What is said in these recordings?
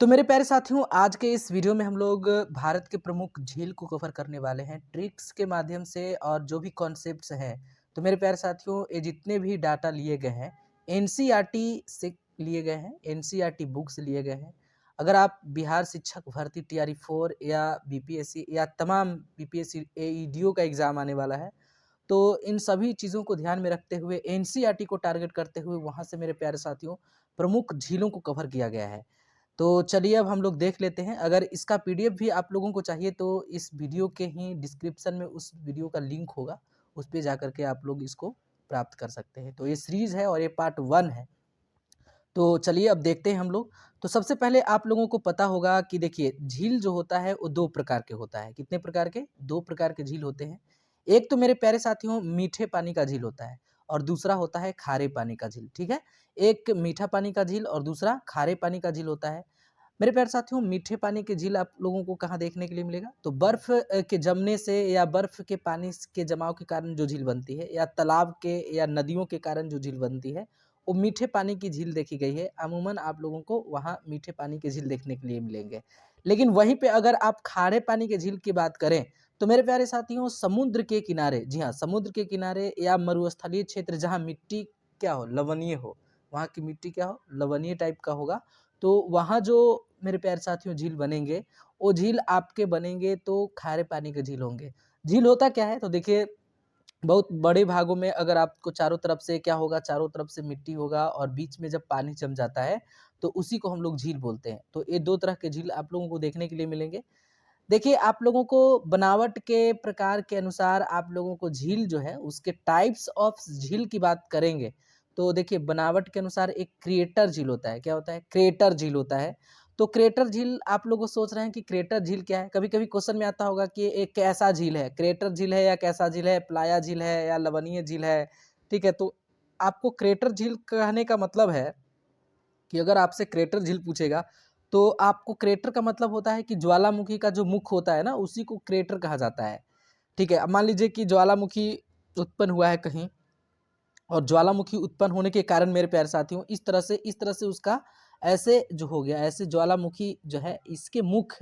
तो मेरे प्यारे साथियों, आज के इस वीडियो में हम लोग भारत के प्रमुख झील को कवर करने वाले हैं ट्रिक्स के माध्यम से और जो भी कॉन्सेप्ट्स हैं। तो मेरे प्यारे साथियों, ये जितने भी डाटा लिए गए हैं एनसीईआरटी से लिए गए हैं, एनसीईआरटी बुक से लिए गए हैं। अगर आप बिहार शिक्षक भर्ती टीआरई 4 या बीपीएससी या तमाम बीपीएससी एईडीओ का एग्ज़ाम आने वाला है, तो इन सभी चीज़ों को ध्यान में रखते हुए एनसीईआरटी को टारगेट करते हुए वहाँ से मेरे प्यारे साथियों प्रमुख झीलों को कवर किया गया है। तो चलिए अब हम लोग देख लेते हैं। अगर इसका पीडीएफ भी आप लोगों को चाहिए तो इस वीडियो के ही डिस्क्रिप्शन में उस वीडियो का लिंक होगा, उस पे जाकर के आप लोग इसको प्राप्त कर सकते हैं। तो ये सीरीज़ है और ये पार्ट 1 है। तो चलिए अब देखते हैं हम लोग। तो सबसे पहले आप लोगों को पता होगा कि देखिए झील जो होता है वो 2 प्रकार के होता है। कितने प्रकार के? 2 प्रकार के झील होते हैं। एक तो मेरे प्यारे साथियों मीठे पानी का झील होता है और दूसरा होता है खारे पानी का झील, ठीक है? एक मीठा पानी का झील और दूसरा खारे पानी का झील होता है। मेरे प्यारे साथियों, मीठे पानी के झील आप लोगों को कहाँ देखने के लिए मिलेगा? तो बर्फ़ के जमने से या बर्फ़ के पानी के जमाव के कारण जो झील बनती है या तालाब के या नदियों के कारण जो झील बनती है, वो मीठे पानी की झील देखी गई है। अमूमन आप लोगों को वहाँ मीठे पानी के झील देखने के लिए मिलेंगे। लेकिन वहीं पे अगर आप खारे पानी के झील की बात करें, तो मेरे प्यारे साथियों समुद्र के किनारे, जी हाँ, समुद्र के किनारे या मरुस्थलीय क्षेत्र जहाँ मिट्टी क्या हो? लवणीय हो। वहाँ की मिट्टी क्या हो? लवणीय टाइप का होगा। तो वहाँ जो मेरे प्यारे साथियों झील बनेंगे, वो झील आपके बनेंगे तो खारे पानी के झील होंगे। झील होता क्या है? तो देखिए बहुत बड़े भागों में अगर आपको चारों तरफ से क्या होगा, चारों तरफ से मिट्टी होगा और बीच में जब पानी जम जाता है, तो उसी को हम लोग झील बोलते हैं। तो ये 2 तरह के झील आप लोगों को देखने के लिए मिलेंगे। देखिए, आप लोगों को बनावट के प्रकार के अनुसार आप लोगों को झील जो है, उसके टाइप्स ऑफ झील की बात करेंगे, तो देखिए बनावट के अनुसार एक क्रिएटर झील होता है। क्या होता है? क्रेटर झील होता है। तो क्रेटर झील आप लोग सोच रहे हैं कि क्रेटर झील क्या है? कभी-कभी क्वेश्चन में आता होगा कि ये कैसा झील है? क्रेटर झील है या कैसा झील है? प्लाया झील है या लवणीय झील है? ठीक है, तो आपको क्रेटर झील कहने का मतलब है कि अगर आपसे क्रेटर झील पूछेगा, तो आपको क्रेटर का मतलब होता है कि ज्वालामुखी का जो मुख होता है ना, उसी को क्रेटर कहा जाता है। ठीक है, अब मान लीजिए कि ज्वालामुखी उत्पन्न हुआ है कहीं और ज्वालामुखी उत्पन्न होने के कारण मेरे प्यारे साथियों इस तरह से उसका ऐसे जो हो गया, ऐसे ज्वालामुखी जो है इसके मुख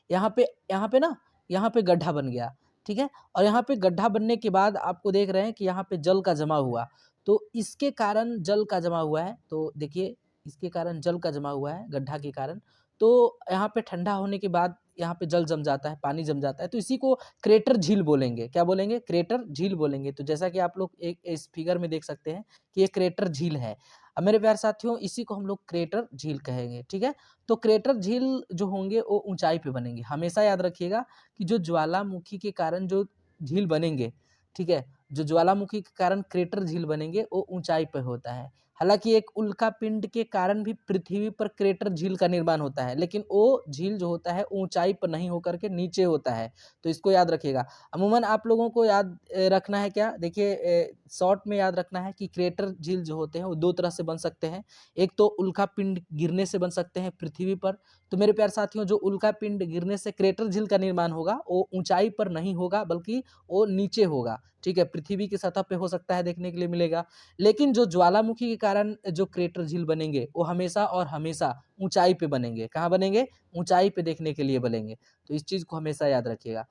यहाँ पे ना यहाँ पे गड्ढा बन गया, ठीक है? और यहाँ पे गड्ढा बनने के बाद आपको देख रहे हैं कि यहाँ पे जल का जमा हुआ। तो इसके कारण जल का जमा हुआ है, तो देखिए इसके कारण जल का जमा हुआ है गड्ढा के कारण। तो यहाँ पे ठंडा होने के बाद यहाँ पे जल जम जाता है, पानी जम जाता है, तो इसी को क्रेटर झील बोलेंगे। क्या बोलेंगे? क्रेटर झील बोलेंगे। तो जैसा कि आप लोग एक इस फिगर में देख सकते हैं कि ये क्रेटर झील है। अब मेरे प्यारे साथियों इसी को हम लोग क्रेटर झील कहेंगे, ठीक है? तो क्रेटर झील जो होंगे वो ऊँचाई पे बनेंगे। हमेशा याद रखिएगा कि जो ज्वालामुखी के कारण जो झील बनेंगे, ठीक है? जो ज्वालामुखी के कारण क्रेटर झील बनेंगे वो ऊँचाई पे होता है। हालाँकि एक उल्का पिंड के कारण भी पृथ्वी पर क्रेटर झील का निर्माण होता है, लेकिन वो झील जो होता है ऊँचाई पर नहीं होकर के नीचे होता है। तो इसको याद रखिएगा। अमूमन आप लोगों को याद रखना है क्या? देखिए शॉर्ट में याद रखना है कि क्रेटर झील जो होते हैं वो 2 तरह से बन सकते हैं। एक तो उल्का पिंड गिरने से बन सकते हैं पृथ्वी पर। तो मेरे प्यारे साथियों जो उल्का पिंड गिरने से क्रेटर झील का निर्माण होगा, वो ऊँचाई पर नहीं होगा बल्कि वो नीचे होगा, ठीक है? पृथ्वी की सतह पे हो सकता है देखने के लिए मिलेगा। लेकिन जो ज्वालामुखी के कारण जो क्रेटर झील बनेंगे, वो हमेशा और हमेशा ऊँचाई पे बनेंगे। कहाँ बनेंगे? ऊँचाई पे देखने के लिए बनेंगे। तो इस चीज़ को हमेशा याद रखिएगा।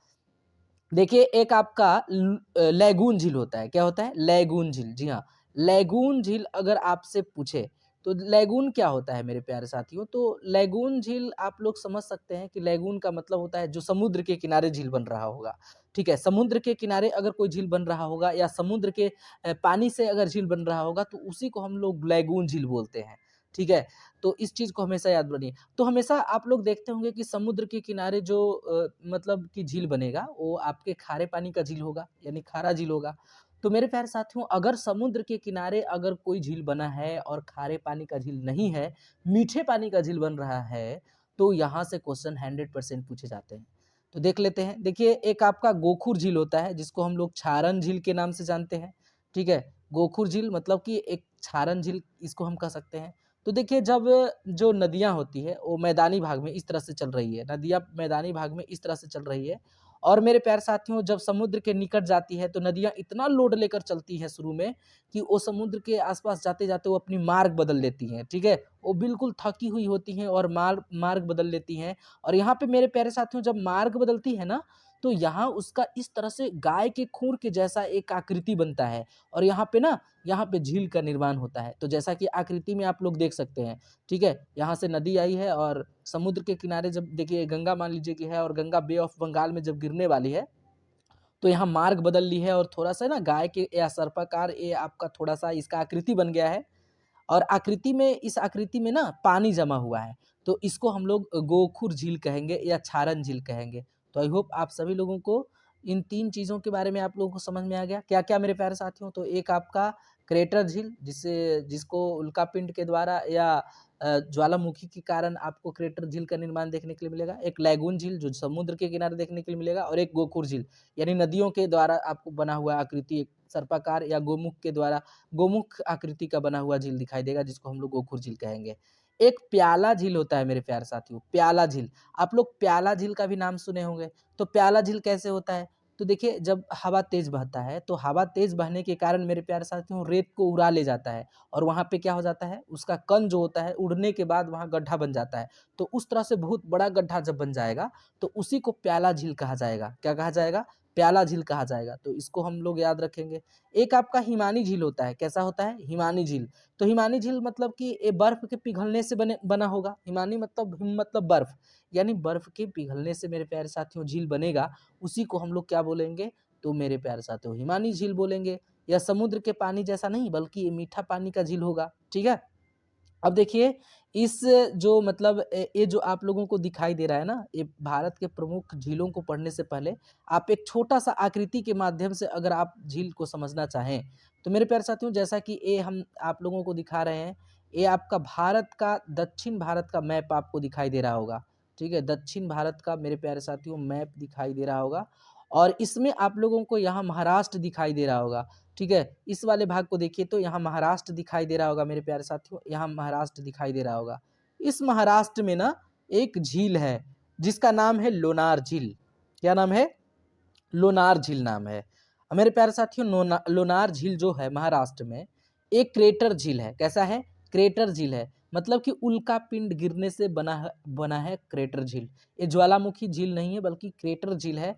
देखिए एक आपका लैगून झील होता है। क्या होता है? लैगून झील। जी हाँ, लैगून झील अगर आपसे पूछे, तो लैगून क्या होता है मेरे प्यारे साथियों? तो लैगून झील आप लोग समझ सकते हैं कि लैगून का मतलब होता है जो समुद्र के किनारे झील बन रहा होगा, ठीक है? समुद्र के किनारे अगर कोई झील बन रहा होगा या समुद्र के पानी से अगर झील बन रहा होगा, तो उसी को हम लोग लैगून झील बोलते हैं, ठीक है? तो इस चीज़ को हमेशा याद रखिए। तो हमेशा आप लोग देखते होंगे कि समुद्र के किनारे जो मतलब कि झील बनेगा, वो आपके खारे पानी का झील होगा, यानी खारा झील होगा। तो मेरे प्यारे साथियों अगर समुद्र के किनारे अगर कोई झील बना है और खारे पानी का झील नहीं है, मीठे पानी का झील बन रहा है, तो यहाँ से क्वेश्चन 100% पूछे जाते हैं। तो देख लेते हैं। देखिए एक आपका गोखुर झील होता है जिसको हम लोग क्षारण झील के नाम से जानते हैं, ठीक है? गोखुर झील मतलब कि एक क्षारण झील इसको हम कह सकते हैं। तो देखिए जब जो नदियाँ होती है वो मैदानी भाग में इस तरह से चल रही है, नदियाँ मैदानी भाग में इस तरह से चल रही है और मेरे प्यारे साथियों जब समुद्र के निकट जाती है तो नदियाँ इतना लोड लेकर चलती हैं शुरू में कि वो समुद्र के आस-पास जाते-जाते वो अपनी मार्ग बदल लेती हैं, ठीक है? वो बिल्कुल थकी हुई होती हैं और मार्ग बदल लेती हैं। और यहाँ पे मेरे प्यारे साथियों जब मार्ग बदलती है ना, तो यहाँ उसका इस तरह से गाय के खुर के जैसा एक आकृति बनता है और यहाँ पे ना, यहाँ पे झील का निर्माण होता है। तो जैसा कि आकृति में आप लोग देख सकते हैं, ठीक है? यहाँ से नदी आई है और समुद्र के किनारे जब देखिए गंगा मान लीजिए कि है और गंगा बे ऑफ बंगाल में जब गिरने वाली है, तो यहाँ मार्ग बदल ली है और थोड़ा-सा ना गाय के या सर्पाकार ये आपका थोड़ा-सा इसका आकृति बन गया है। और आकृति में इस आकृति में ना पानी जमा हुआ है, तो इसको हम लोग गोखुर झील कहेंगे या क्षारण झील कहेंगे। तो आई होप आप सभी लोगों को इन 3 चीज़ों के बारे में आप लोगों को समझ में आ गया। क्या-क्या मेरे प्यारे साथियों? तो एक आपका क्रेटर झील जिसको उल्कापिंड के द्वारा या ज्वालामुखी के कारण आपको क्रेटर झील का निर्माण देखने के लिए मिलेगा। एक लैगून झील जो समुद्र के किनारे देखने के लिए मिलेगा और एक गोखुर झील यानी नदियों के द्वारा आपको बना हुआ आकृति एक सर्पाकार या गोमुख के द्वारा गोमुख आकृति का बना हुआ झील दिखाई देगा जिसको हम लोग गोखुर झील कहेंगे। एक प्याला झील होता है मेरे प्यारे साथियों, प्याला झील। आप लोग प्याला झील का भी नाम सुने होंगे। तो प्याला झील कैसे होता है? तो देखिए जब हवा तेज बहता है तो हवा तेज बहने के कारण मेरे प्यारे साथियों रेत को उड़ा ले जाता है और वहाँ पे क्या हो जाता है, उसका कण जो होता है उड़ने के बाद वहाँ गड्ढा बन जाता है। तो उस तरह से बहुत बड़ा गड्ढा जब बन जाएगा तो उसी को प्याला झील कहा जाएगा। क्या कहा जाएगा? प्याला झील कहा जाएगा। तो इसको हम लोग याद रखेंगे। एक आपका हिमानी झील होता है। कैसा होता है? हिमानी झील। तो हिमानी झील मतलब कि ये बर्फ के पिघलने से बना होगा। हिमानी मतलब हिम मतलब बर्फ, यानी बर्फ के पिघलने से मेरे प्यारे साथियों झील बनेगा। उसी को हम लोग क्या बोलेंगे? तो मेरे प्यारे साथियों हिमानी झील बोलेंगे। या समुद्र के पानी जैसा नहीं बल्कि ये मीठा पानी का झील होगा। ठीक है? अब देखिए इस जो मतलब ये जो आप लोगों को दिखाई दे रहा है ना, ये भारत के प्रमुख झीलों को पढ़ने से पहले आप एक छोटा-सा आकृति के माध्यम से अगर आप झील को समझना चाहें, तो मेरे प्यारे साथियों जैसा कि ये हम आप लोगों को दिखा रहे हैं, ये आपका भारत का दक्षिण भारत का मैप आपको दिखाई दे रहा होगा, ठीक है? दक्षिण भारत का मेरे प्यारे साथियों मैप दिखाई दे रहा होगा और इसमें आप लोगों को यहाँ महाराष्ट्र दिखाई दे रहा होगा। ठीक है? इस वाले भाग को देखिए तो यहाँ महाराष्ट्र दिखाई दे रहा होगा मेरे प्यारे साथियों, यहाँ महाराष्ट्र दिखाई दे रहा होगा। इस महाराष्ट्र में ना एक झील है, जिसका नाम है लोनार झील। क्या नाम है? लोनार झील नाम है। मेरे प्यारे साथियों लोनार झील जो है महाराष्ट्र में, एक क्रेटर झील है। कैसा है? क्रेटर झील है। मतलब कि उल्का पिंड गिरने से बना है क्रेटर झील। ये ज्वालामुखी झील नहीं है बल्कि क्रेटर झील है।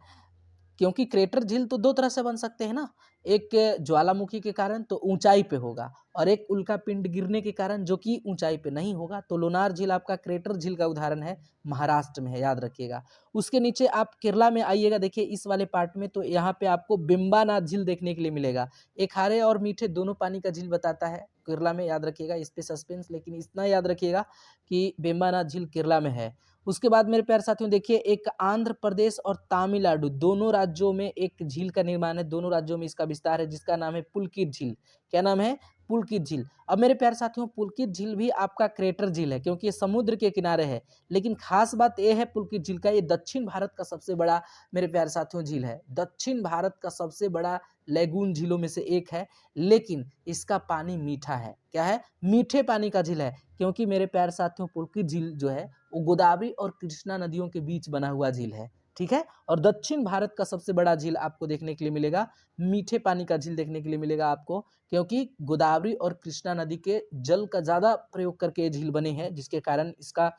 क्योंकि क्रेटर झील तो 2 तरह से बन सकते हैं ना, एक ज्वालामुखी के कारण तो ऊँचाई पे होगा और एक उल्कापिंड गिरने के कारण जो कि ऊँचाई पे नहीं होगा। तो लोनार झील आपका क्रेटर झील का उदाहरण है, महाराष्ट्र में है, याद रखिएगा। उसके नीचे आप केरला में आइएगा देखिए इस वाले पार्ट में तो यहाँ पे आपको वेम्बनाड झील देखने के लिए मिलेगा। ये खारे और मीठे दोनों पानी का झील बताता है, केरला में याद रखिएगा, इस पे सस्पेंस लेकिन इतना याद रखिएगा कि वेम्बनाड झील केरला में है। उसके बाद मेरे प्यारे साथियों देखिए एक आंध्र प्रदेश और तमिलनाडु दोनों राज्यों में एक झील का निर्माण है, दोनों राज्यों में इसका विस्तार है जिसका नाम है पुलकित झील। क्या नाम है? पुलकित झील। अब मेरे प्यारे साथियों पुलकित झील भी आपका क्रेटर झील है क्योंकि ये समुद्र के किनारे है। लेकिन खास बात ये है पुलकित झील का, ये दक्षिण भारत का सबसे बड़ा मेरे प्यारे साथियों झील है। दक्षिण भारत का सबसे बड़ा लैगून झीलों में से एक है, लेकिन इसका पानी मीठा है। क्या है? मीठे पानी का झील है क्योंकि मेरे प्यारे साथियों पुलकित झील जो है वो गोदावरी और कृष्णा नदियों के बीच बना हुआ झील है। ठीक है? और दक्षिण भारत का सबसे बड़ा झील आपको देखने के लिए मिलेगा, मीठे पानी का झील देखने के लिए मिलेगा आपको, क्योंकि गोदावरी और कृष्णा नदी के जल का ज़्यादा प्रयोग करके ये झील बने हैं, जिसके कारण इसका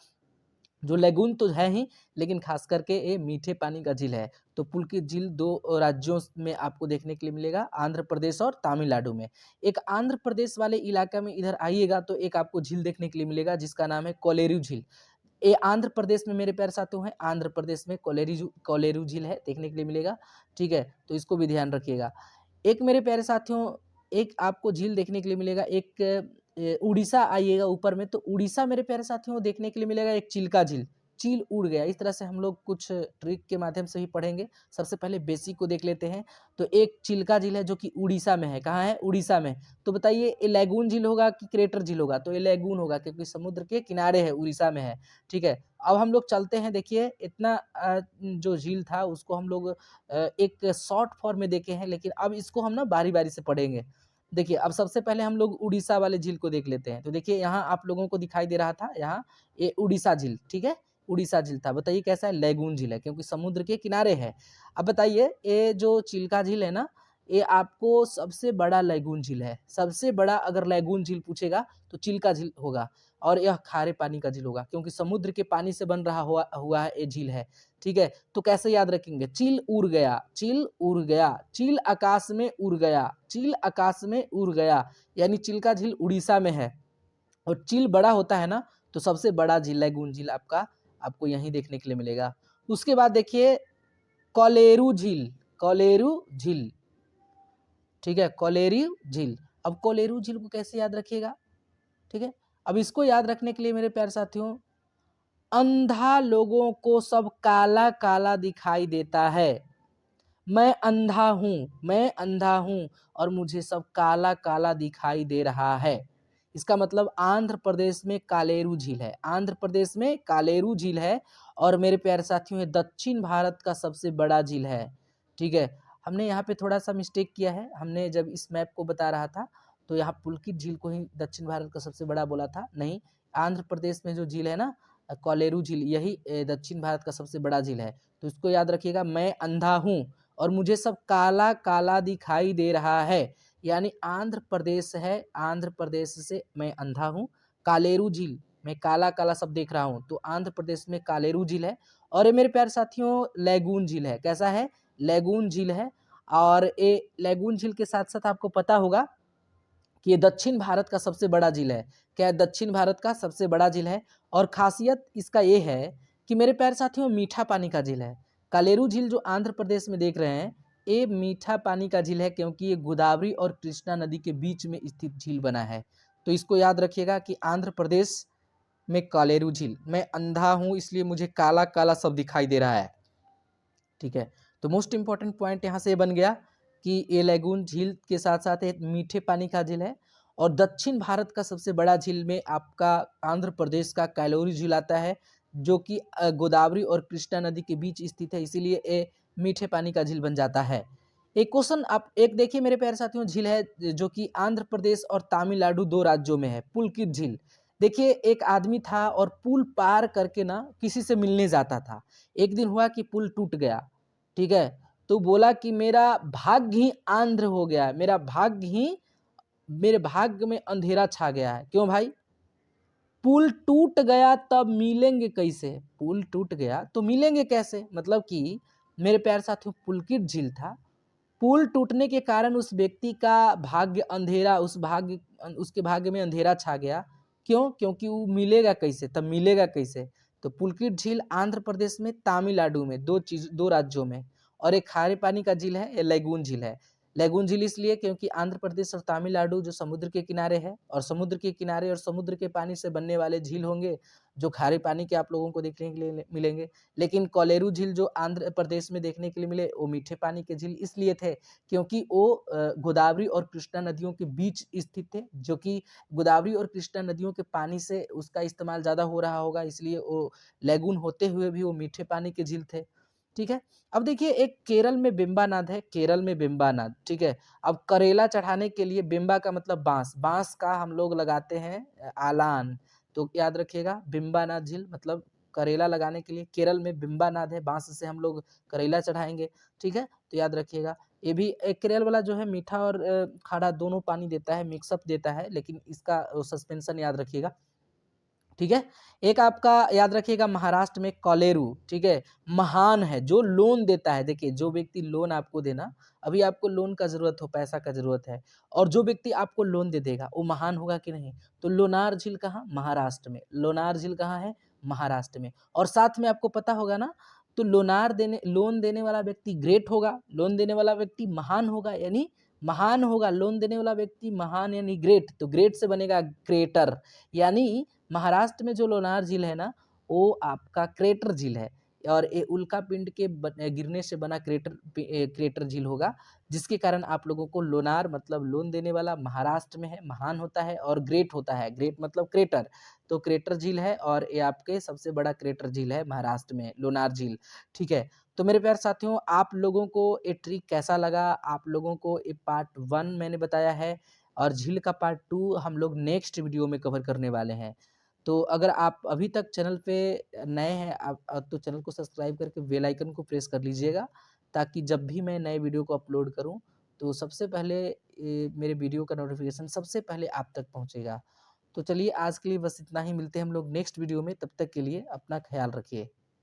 जो लैगून तो है ही, लेकिन खास करके ये मीठे पानी का झील है। तो पुलकित झील 2 राज्यों में आपको देखने के लिए मिलेगा, आंध्र प्रदेश और तमिलनाडु में। एक आंध्र प्रदेश वाले इलाका में इधर आइएगा तो एक आपको झील देखने के लिए मिलेगा जिसका नाम है कोलेरू झील। ये आंध्र प्रदेश में मेरे प्यारे साथियों है, आंध्र प्रदेश में कोलेरू झील है, देखने के लिए मिलेगा। ठीक है? तो इसको भी ध्यान रखिएगा। एक मेरे प्यारे साथियों एक आपको झील देखने के लिए मिलेगा, एक उड़ीसा आइएगा ऊपर में तो उड़ीसा मेरे प्यारे साथियों देखने के लिए मिलेगा एक चिल्का झील। चील उड़ गया, इस तरह से हम लोग कुछ ट्रिक के माध्यम से ही पढ़ेंगे। सबसे पहले बेसिक को देख लेते हैं। तो एक चिल्का झील है जो कि उड़ीसा में है। कहाँ है? उड़ीसा में। तो बताइए ये लैगून झील होगा कि क्रेटर झील होगा? तो ये लैगून होगा क्योंकि समुद्र के किनारे है, उड़ीसा में है। ठीक है? अब हम लोग चलते हैं, देखिए इतना जो झील था उसको हम लोग एक शॉर्ट फॉर्म में देखे हैं, लेकिन अब इसको हम ना बारी-बारी से पढ़ेंगे। देखिए अब सबसे पहले हम लोग उड़ीसा वाले झील को देख लेते हैं। तो देखिए यहाँ आप लोगों को दिखाई दे रहा था, यहाँ ये उड़ीसा झील, ठीक है? उड़ीसा झील था। बताइए कैसा है? लैगून झील है क्योंकि समुद्र के किनारे है। अब बताइए ये जो चिल्का झील है ना, ये आपको सबसे बड़ा लैगून झील है। सबसे बड़ा अगर लैगून झील पूछेगा तो चिल्का झील होगा। और यह खारे पानी का झील होगा क्योंकि समुद्र के पानी से बन रहा हुआ हुआ है ये झील है। ठीक है, तो कैसे याद रखेंगे? चील उड़ गया, चील उड़ गया, चील आकाश में उड़ गया, चील आकाश में उड़ गया, यानी चिल्का झील उड़ीसा में है। और चील बड़ा होता है ना, तो सबसे बड़ा झील लैगून झील आपको यहीं देखने के लिए मिलेगा। उसके बाद देखिए कोलेरू झील, कोलेरू झील, ठीक है, कोलेरू झील। अब कोलेरू झील को कैसे याद रखिएगा? ठीक है, अब इसको याद रखने के लिए मेरे प्यारे साथियों, अंधा लोगों को सब काला काला दिखाई देता है। मैं अंधा हूं, मैं अंधा हूं और मुझे सब काला काला दिखाई दे रहा है। इसका मतलब आंध्र प्रदेश में कालेरू झील है, आंध्र प्रदेश में कालेरू झील है। और मेरे प्यारे साथियों ये दक्षिण भारत का सबसे बड़ा झील है। ठीक है, हमने यहाँ पे थोड़ा सा मिस्टेक किया है, हमने जब इस मैप को बता रहा था तो यहाँ पुलकित झील को ही दक्षिण भारत का सबसे बड़ा बोला था, नहीं, आंध्र प्रदेश में जो झील है ना कोलेरू झील, यही दक्षिण भारत का सबसे बड़ा झील है। तो इसको याद रखिएगा, मैं अंधा हूँ और मुझे सब काला काला दिखाई दे रहा है, यानी आंध्र प्रदेश है, आंध्र प्रदेश से मैं अंधा हूँ। कालेरू झील, मैं काला काला सब देख रहा हूँ, तो आंध्र प्रदेश में कालेरू झील है। और ये मेरे प्यारे साथियों लैगून झील है, कैसा है? लैगून झील है। और ये लैगून झील के साथ साथ आपको पता होगा कि ये दक्षिण भारत का सबसे बड़ा झील है। क्या है? दक्षिण भारत का सबसे बड़ा झील है। और खासियत इसका ये है कि मेरे प्यारे साथियों मीठा पानी का झील है। कालेरू झील जो आंध्र प्रदेश में देख रहे हैं, ये मीठा पानी का झील है क्योंकि ये गोदावरी और कृष्णा नदी के बीच में स्थित झील बना है। तो इसको याद रखिएगा कि आंध्र प्रदेश में कालेरू झील, मैं अंधा हूँ इसलिए मुझे काला काला सब दिखाई दे रहा है। ठीक है, तो मोस्ट इंपॉर्टेंट पॉइंट यहाँ से बन गया कि ये लैगून झील के साथ साथ एक मीठे पानी का झील है। और दक्षिण भारत का सबसे बड़ा झील में आपका आंध्र प्रदेश का कालोरी झील आता है, जो कि गोदावरी और कृष्णा नदी के बीच स्थित है, इसीलिए ये मीठे पानी का झील बन जाता है। एक क्वेश्चन आप एक देखिए मेरे प्यारे साथियों, झील है जो कि आंध्र प्रदेश और तमिलनाडु दो राज्यों में है, पुलकित झील। देखिए एक आदमी था और पुल पार करके ना किसी से मिलने जाता था। एक दिन हुआ कि पुल टूट गया, ठीक है, तो बोला कि मेरा भाग्य ही आंध्र हो गया है, मेरा भाग्य ही, मेरे भाग्य में अंधेरा छा गया है। क्यों भाई? पुल टूट गया तब मिलेंगे कैसे? पुल टूट गया तो मिलेंगे कैसे? मतलब कि मेरे प्यारे साथियों पुलकित झील था, पुल टूटने के कारण उस व्यक्ति का भाग्य अंधेरा, उसके भाग्य में अंधेरा छा गया। क्यों? क्योंकि वो मिलेगा कैसे, तब मिलेगा कैसे? तो पुलकित झील आंध्र प्रदेश में तमिलनाडु में, दो राज्यों में। और एक खारे पानी का झील है, ये लैगून झील है। लैगून झील इसलिए क्योंकि आंध्र प्रदेश और तमिलनाडु जो समुद्र के किनारे है, और समुद्र के किनारे और समुद्र के पानी से बनने वाले झील होंगे जो खारे पानी के आप लोगों को देखने के लिए मिलेंगे। लेकिन कोलेरू झील जो आंध्र प्रदेश में देखने के लिए मिले, वो मीठे पानी के झील इसलिए थे क्योंकि वो गोदावरी और कृष्णा नदियों के बीच स्थित थे, जो कि गोदावरी और कृष्णा नदियों के पानी से उसका इस्तेमाल ज़्यादा हो रहा होगा, इसलिए वो लैगून होते हुए भी वो मीठे पानी के झील थे। ठीक है, अब देखिए एक केरल में बिम्बानाद है, केरल में बिम्बानाद। ठीक है, अब करेला चढ़ाने के लिए बिम्बा का मतलब बांस, बांस का हम लोग लगाते हैं आलान, तो याद रखिएगा बिम्बानाद झील मतलब करेला लगाने के लिए केरल में बिम्बानाद है, बांस से हम लोग करेला चढ़ाएंगे। ठीक है, तो याद रखिएगा ये भी केरल वाला जो है मीठा और खारा दोनों पानी देता है, मिक्सअप देता है, लेकिन इसका सस्पेंशन याद रखिएगा। ठीक है, एक आपका याद रखिएगा महाराष्ट्र में कोलेरू। ठीक है, महान है जो लोन देता है। देखिए जो व्यक्ति लोन आपको देना, अभी आपको लोन का जरूरत हो, पैसा का जरूरत है, और जो व्यक्ति आपको लोन दे देगा वो महान होगा कि नहीं? तो लोनार झील कहाँ? महाराष्ट्र में। लोनार झील कहाँ है? महाराष्ट्र में। और साथ में आपको पता होगा ना, तो लोन देने वाला व्यक्ति ग्रेट होगा, लोन देने वाला व्यक्ति महान होगा, यानी महान होगा, लोन देने वाला व्यक्ति महान यानी ग्रेट, तो ग्रेट से बनेगा ग्रेटर, यानी महाराष्ट्र में जो लोनार झील है ना, वो आपका क्रेटर झील है। और ये उल्का पिंड के गिरने से बना क्रेटर झील होगा, जिसके कारण आप लोगों को लोनार मतलब लोन देने वाला महाराष्ट्र में है, महान होता है, और ग्रेट होता है, ग्रेट मतलब क्रेटर, तो क्रेटर झील है। और ये आपके सबसे बड़ा क्रेटर झील है महाराष्ट्र में, लोनार झील। ठीक है, तो मेरे प्यारे साथियों आप लोगों को ये ट्रिक कैसा लगा? आप लोगों को ये पार्ट 1 मैंने बताया है, और झील का पार्ट 2 हम लोग नेक्स्ट वीडियो में कवर करने वाले हैं। तो अगर आप अभी तक चैनल पे नए हैं, आप तो चैनल को सब्सक्राइब करके बेल आइकन को प्रेस कर लीजिएगा, ताकि जब भी मैं नए वीडियो को अपलोड करूं तो सबसे पहले मेरे वीडियो का नोटिफिकेशन सबसे पहले आप तक पहुंचेगा। तो चलिए आज के लिए बस इतना ही, मिलते हैं हम लोग नेक्स्ट वीडियो में, तब तक के लिए अपना ख्याल रखिए।